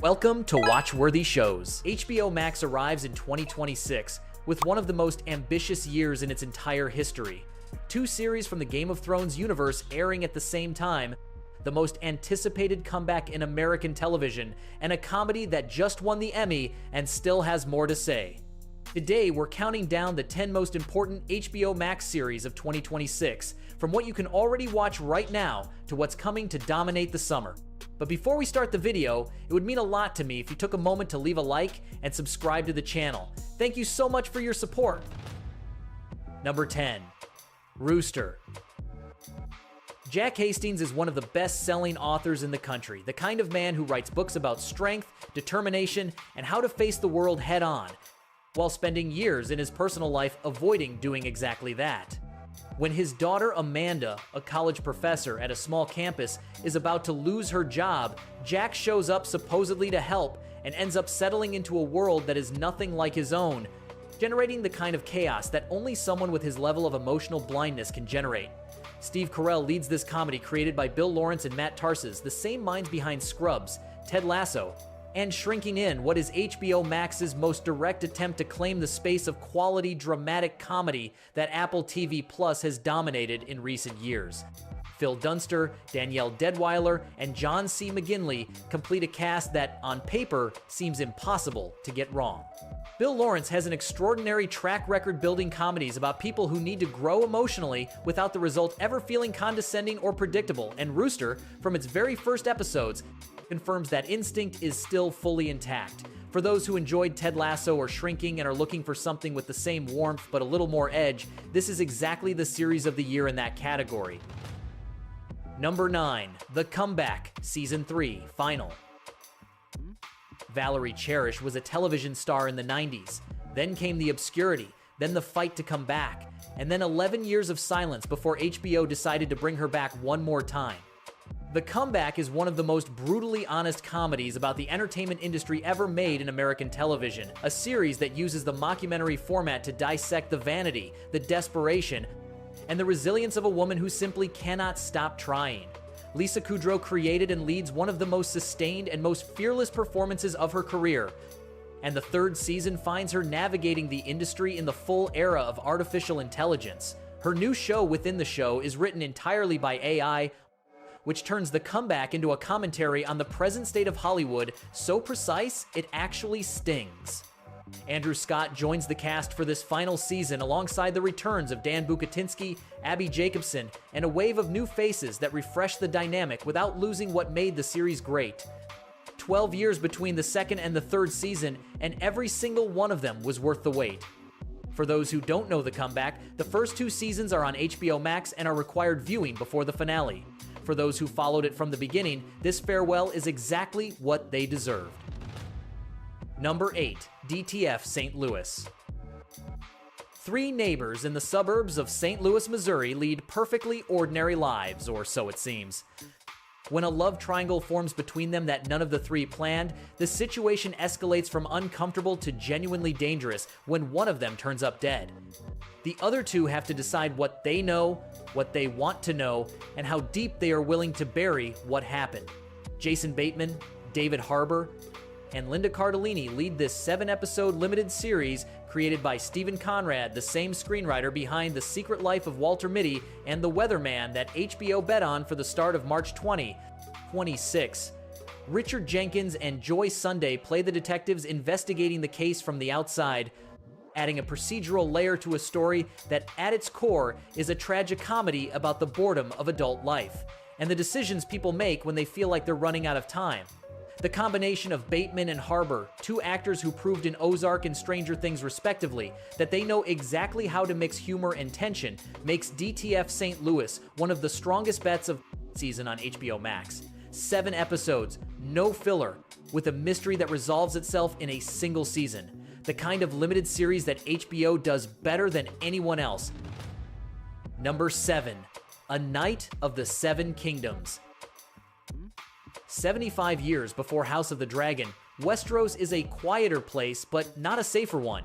Welcome to Watch-Worthy Shows. HBO Max arrives in 2026 with one of the most ambitious years in its entire history. Two series from the Game of Thrones universe airing at the same time, the most anticipated comeback in American television, and a comedy that just won the Emmy and still has more to say. Today, we're counting down the 10 most important HBO Max series of 2026, from what you can already watch right now to what's coming to dominate the summer. But before we start the video, it would mean a lot to me if you took a moment to leave a like and subscribe to the channel. Thank you so much for your support. Number 10. Rooster. Jack Hastings is one of the best-selling authors in the country, the kind of man who writes books about strength, determination, and how to face the world head-on, while spending years in his personal life avoiding doing exactly that. When his daughter Amanda, a college professor at a small campus, is about to lose her job, Jack shows up supposedly to help and ends up settling into a world that is nothing like his own, generating the kind of chaos that only someone with his level of emotional blindness can generate. Steve Carell leads this comedy created by Bill Lawrence and Matt Tarses, the same minds behind Scrubs, Ted Lasso, and Shrinking In, what is HBO Max's most direct attempt to claim the space of quality dramatic comedy that Apple TV Plus has dominated in recent years. Phil Dunster, Danielle Deadwyler, and John C. McGinley complete a cast that, on paper, seems impossible to get wrong. Bill Lawrence has an extraordinary track record building comedies about people who need to grow emotionally without the result ever feeling condescending or predictable, and Rooster, from its very first episodes, confirms that instinct is still fully intact. For those who enjoyed Ted Lasso or Shrinking and are looking for something with the same warmth but a little more edge, this is exactly the series of the year in that category. Number 9. The Comeback, Season 3, Final. Valerie Cherish was a television star in the 90s. Then came the obscurity, then the fight to come back, and then 11 years of silence before HBO decided to bring her back one more time. The Comeback is one of the most brutally honest comedies about the entertainment industry ever made in American television, a series that uses the mockumentary format to dissect the vanity, the desperation, and the resilience of a woman who simply cannot stop trying. Lisa Kudrow created and leads one of the most sustained and most fearless performances of her career, and the third season finds her navigating the industry in the full era of artificial intelligence. Her new show within the show is written entirely by AI, which turns The Comeback into a commentary on the present state of Hollywood so precise it actually stings. Andrew Scott joins the cast for this final season alongside the returns of Dan Bucatinsky, Abby Jacobson, and a wave of new faces that refresh the dynamic without losing what made the series great. 12 years between the second and the third season, and every single one of them was worth the wait. For those who don't know The Comeback, the first two seasons are on HBO Max and are required viewing before the finale. For those who followed it from the beginning, this farewell is exactly what they deserved. Number 8. DTF St. Louis. Three neighbors in the suburbs of St. Louis, Missouri lead perfectly ordinary lives, or so it seems. When a love triangle forms between them that none of the three planned, the situation escalates from uncomfortable to genuinely dangerous when one of them turns up dead. The other two have to decide what they know, what they want to know, and how deep they are willing to bury what happened. Jason Bateman, David Harbour, and Linda Cardellini lead this 7-episode limited series created by Stephen Conrad, the same screenwriter behind The Secret Life of Walter Mitty and The Weatherman that HBO bet on for the start of March 2026. Richard Jenkins and Joy Sunday play the detectives investigating the case from the outside, adding a procedural layer to a story that at its core is a tragicomedy about the boredom of adult life and the decisions people make when they feel like they're running out of time. The combination of Bateman and Harbour, two actors who proved in Ozark and Stranger Things respectively that they know exactly how to mix humor and tension, makes DTF St. Louis one of the strongest bets of season on HBO Max. 7 episodes, no filler, with a mystery that resolves itself in a single season. The kind of limited series that HBO does better than anyone else. Number 7. A Knight of the Seven Kingdoms. 75 years before House of the Dragon, Westeros is a quieter place, but not a safer one.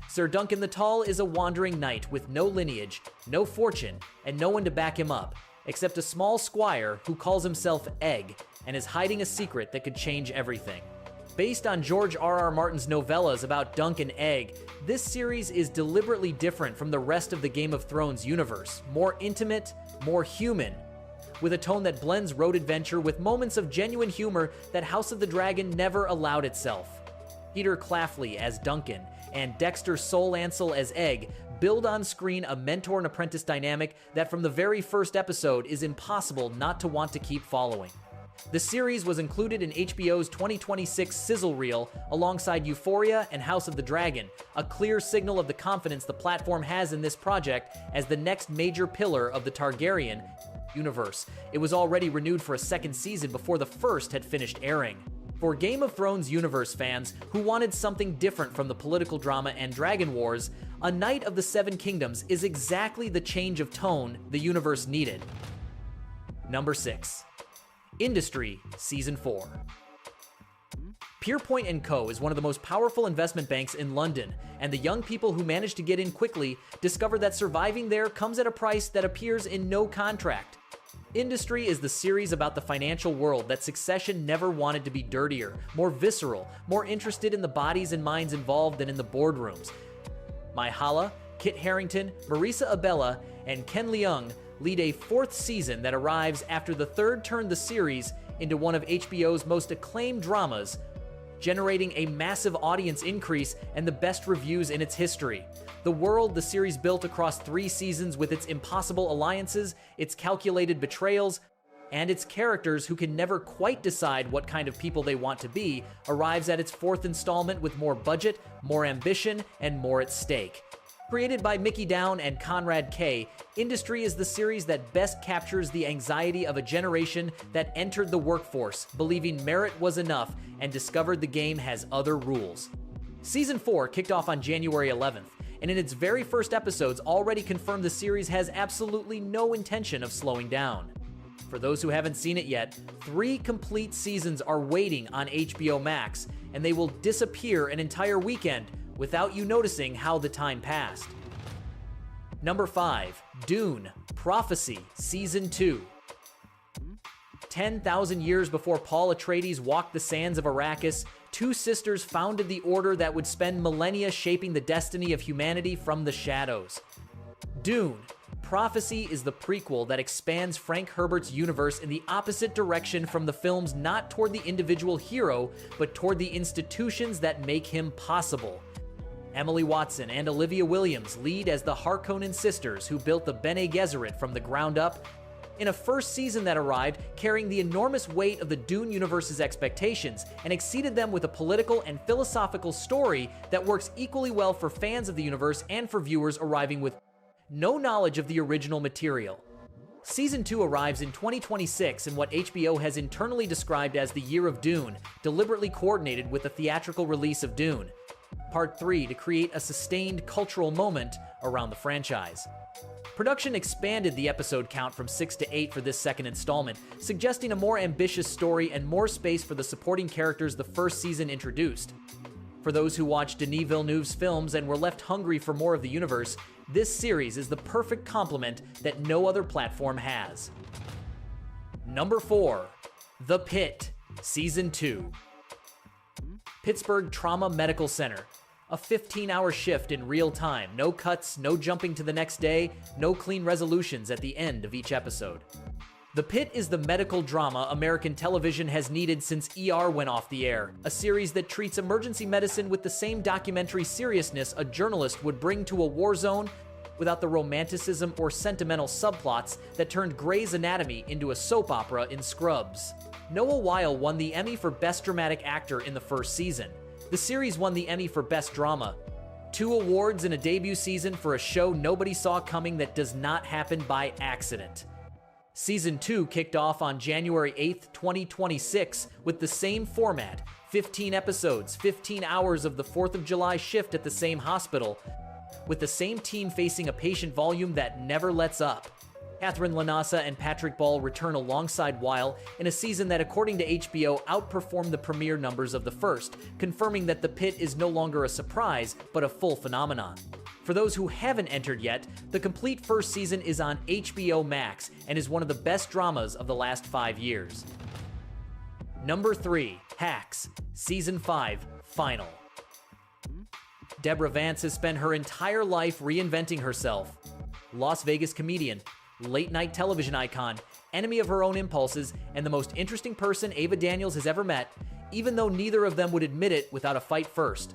Sir Duncan the Tall is a wandering knight with no lineage, no fortune, and no one to back him up, except a small squire who calls himself Egg and is hiding a secret that could change everything. Based on George R.R. Martin's novellas about Dunk and Egg, this series is deliberately different from the rest of the Game of Thrones universe, more intimate, more human, with a tone that blends road adventure with moments of genuine humor that House of the Dragon never allowed itself. Peter Claflin as Duncan and Dexter Soul Ansel as Egg build on screen a mentor and apprentice dynamic that from the very first episode is impossible not to want to keep following. The series was included in HBO's 2026 sizzle reel alongside Euphoria and House of the Dragon, a clear signal of the confidence the platform has in this project as the next major pillar of the Targaryen universe. It was already renewed for a second season before the first had finished airing. For Game of Thrones universe fans who wanted something different from the political drama and Dragon Wars, A Knight of the Seven Kingdoms is exactly the change of tone the universe needed. Number 6. Industry Season 4. Pierpoint & Co. is one of the most powerful investment banks in London, and the young people who manage to get in quickly discover that surviving there comes at a price that appears in no contract. Industry is the series about the financial world that Succession never wanted to be dirtier, more visceral, more interested in the bodies and minds involved than in the boardrooms. Myha'la, Kit Harington, Marisa Abela, and Ken Leung lead a fourth season that arrives after the third turned the series into one of HBO's most acclaimed dramas, generating a massive audience increase and the best reviews in its history. The world the series built across 3 seasons with its impossible alliances, its calculated betrayals, and its characters who can never quite decide what kind of people they want to be, arrives at its 4th installment with more budget, more ambition, and more at stake. Created by Mickey Down and Conrad Kay, Industry is the series that best captures the anxiety of a generation that entered the workforce, believing merit was enough, and discovered the game has other rules. Season 4 kicked off on January 11th, and in its very first episodes already confirmed the series has absolutely no intention of slowing down. For those who haven't seen it yet, 3 complete seasons are waiting on HBO Max, and they will disappear an entire weekend without you noticing how the time passed. Number 5. Dune: Prophecy Season 2. 10,000 years before Paul Atreides walked the sands of Arrakis, 2 sisters founded the order that would spend millennia shaping the destiny of humanity from the shadows. Dune: Prophecy is the prequel that expands Frank Herbert's universe in the opposite direction from the films, not toward the individual hero, but toward the institutions that make him possible. Emily Watson and Olivia Williams lead as the Harkonnen sisters who built the Bene Gesserit from the ground up, in a first season that arrived carrying the enormous weight of the Dune universe's expectations and exceeded them with a political and philosophical story that works equally well for fans of the universe and for viewers arriving with no knowledge of the original material. Season 2 arrives in 2026 in what HBO has internally described as the Year of Dune, deliberately coordinated with the theatrical release of Dune Part 3 to create a sustained cultural moment around the franchise. Production expanded the episode count from 6 to 8 for this second installment, suggesting a more ambitious story and more space for the supporting characters the first season introduced. For those who watched Denis Villeneuve's films and were left hungry for more of the universe, this series is the perfect complement that no other platform has. Number 4. The Pit Season 2. Pittsburgh Trauma Medical Center. A 15-hour shift in real time, no cuts, no jumping to the next day, no clean resolutions at the end of each episode. The Pit is the medical drama American television has needed since ER went off the air, a series that treats emergency medicine with the same documentary seriousness a journalist would bring to a war zone, without the romanticism or sentimental subplots that turned Grey's Anatomy into a soap opera in Scrubs. Noah Weil won the Emmy for Best Dramatic Actor in the first season. The series won the Emmy for Best Drama, 2 awards in a debut season for a show nobody saw coming that does not happen by accident. Season 2 kicked off on January 8th, 2026 with the same format, 15 episodes, 15 hours of the 4th of July shift at the same hospital, with the same team facing a patient volume that never lets up. Catherine Lanasa and Patrick Ball return alongside Weil in a season that, according to HBO, outperformed the premiere numbers of the first, confirming that The Pit is no longer a surprise, but a full phenomenon. For those who haven't entered yet, the complete first season is on HBO Max and is one of the best dramas of the last 5 years. Number 3. Hacks, Season 5, Final. Deborah Vance has spent her entire life reinventing herself. Las Vegas comedian, late-night television icon, enemy of her own impulses, and the most interesting person Ava Daniels has ever met, even though neither of them would admit it without a fight first.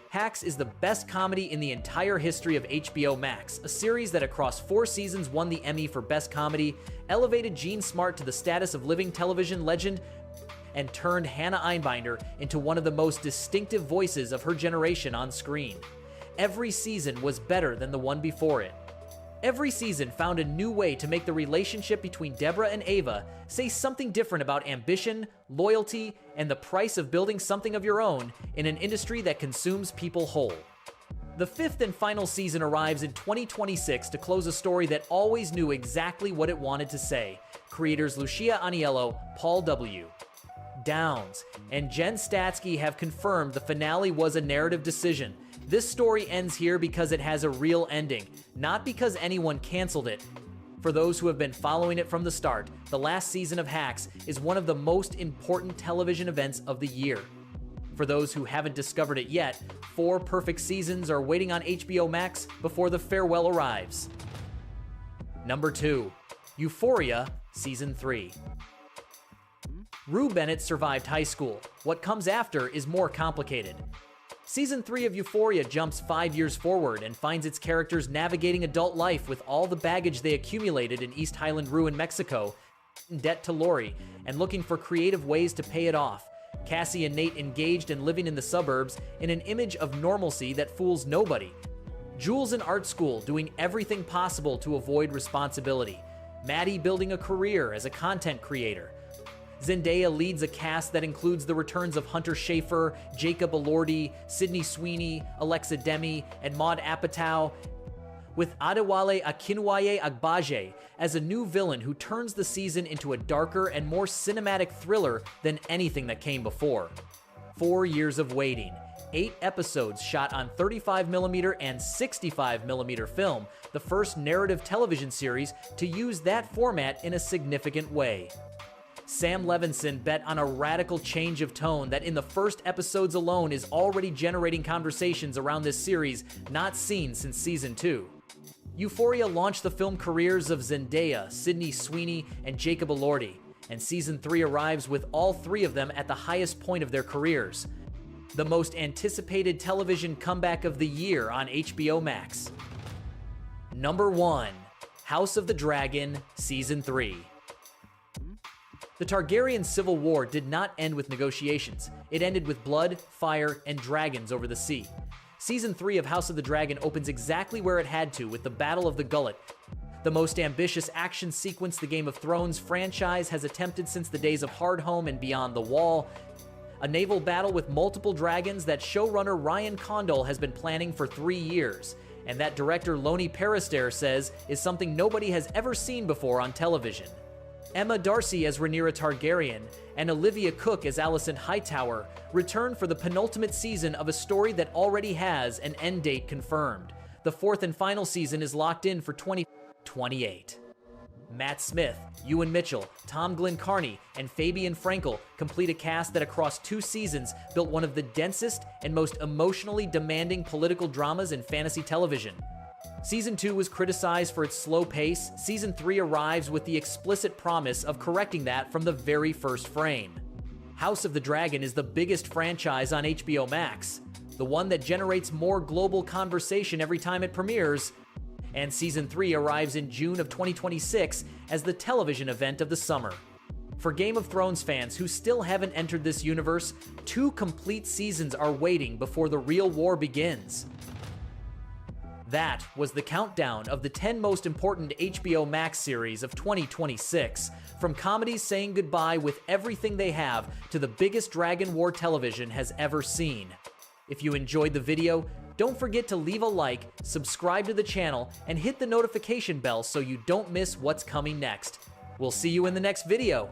Hacks is the best comedy in the entire history of HBO Max, a series that across 4 seasons won the Emmy for Best Comedy, elevated Gene Smart to the status of living television legend, and turned Hannah Einbinder into one of the most distinctive voices of her generation on screen. Every season was better than the one before it. Every season found a new way to make the relationship between Deborah and Ava say something different about ambition, loyalty, and the price of building something of your own in an industry that consumes people whole. The 5th and final season arrives in 2026 to close a story that always knew exactly what it wanted to say. Creators Lucia Aniello, Paul W. Downs, and Jen Statsky have confirmed the finale was a narrative decision. This story ends here because it has a real ending, not because anyone canceled it. For those who have been following it from the start, the last season of Hacks is one of the most important television events of the year. For those who haven't discovered it yet, 4 perfect seasons are waiting on HBO Max before the farewell arrives. Number 2. Euphoria, Season 3. Rue Bennett survived high school. What comes after is more complicated. Season 3 of Euphoria jumps 5 years forward and finds its characters navigating adult life with all the baggage they accumulated in East Highland Rue in Mexico, in debt to Lori, and looking for creative ways to pay it off. Cassie and Nate engaged and living in the suburbs in an image of normalcy that fools nobody. Jules in art school doing everything possible to avoid responsibility. Maddie building a career as a content creator. Zendaya leads a cast that includes the returns of Hunter Schafer, Jacob Elordi, Sydney Sweeney, Alexa Demi, and Maud Apatow, with Adewale Akinwuye Agbaje as a new villain who turns the season into a darker and more cinematic thriller than anything that came before. 4 years of waiting, 8 episodes shot on 35mm and 65mm film, the first narrative television series to use that format in a significant way. Sam Levinson bet on a radical change of tone that in the first episodes alone is already generating conversations around this series not seen since Season 2. Euphoria launched the film careers of Zendaya, Sydney Sweeney, and Jacob Elordi, and Season 3 arrives with all 3 of them at the highest point of their careers. The most anticipated television comeback of the year on HBO Max. Number 1. House of the Dragon, Season 3. The Targaryen Civil War did not end with negotiations. It ended with blood, fire, and dragons over the sea. Season 3 of House of the Dragon opens exactly where it had to with the Battle of the Gullet, the most ambitious action sequence the Game of Thrones franchise has attempted since the days of Hardhome and Beyond the Wall, a naval battle with multiple dragons that showrunner Ryan Condal has been planning for 3 years, and that director Loni Perister says is something nobody has ever seen before on television. Emma Darcy as Rhaenyra Targaryen and Olivia Cooke as Alicent Hightower return for the penultimate season of a story that already has an end date confirmed. The 4th and final season is locked in for 2028. Matt Smith, Ewan Mitchell, Tom Glencarney, and Fabian Frankel complete a cast that across 2 seasons built one of the densest and most emotionally demanding political dramas in fantasy television. Season 2 was criticized for its slow pace. Season 3 arrives with the explicit promise of correcting that from the very first frame. House of the Dragon is the biggest franchise on HBO Max, the one that generates more global conversation every time it premieres, and Season 3 arrives in June of 2026 as the television event of the summer. For Game of Thrones fans who still haven't entered this universe, 2 complete seasons are waiting before the real war begins. That was the countdown of the 10 most important HBO Max series of 2026, from comedies saying goodbye with everything they have to the biggest Dragon War television has ever seen. If you enjoyed the video, don't forget to leave a like, subscribe to the channel, and hit the notification bell so you don't miss what's coming next. We'll see you in the next video.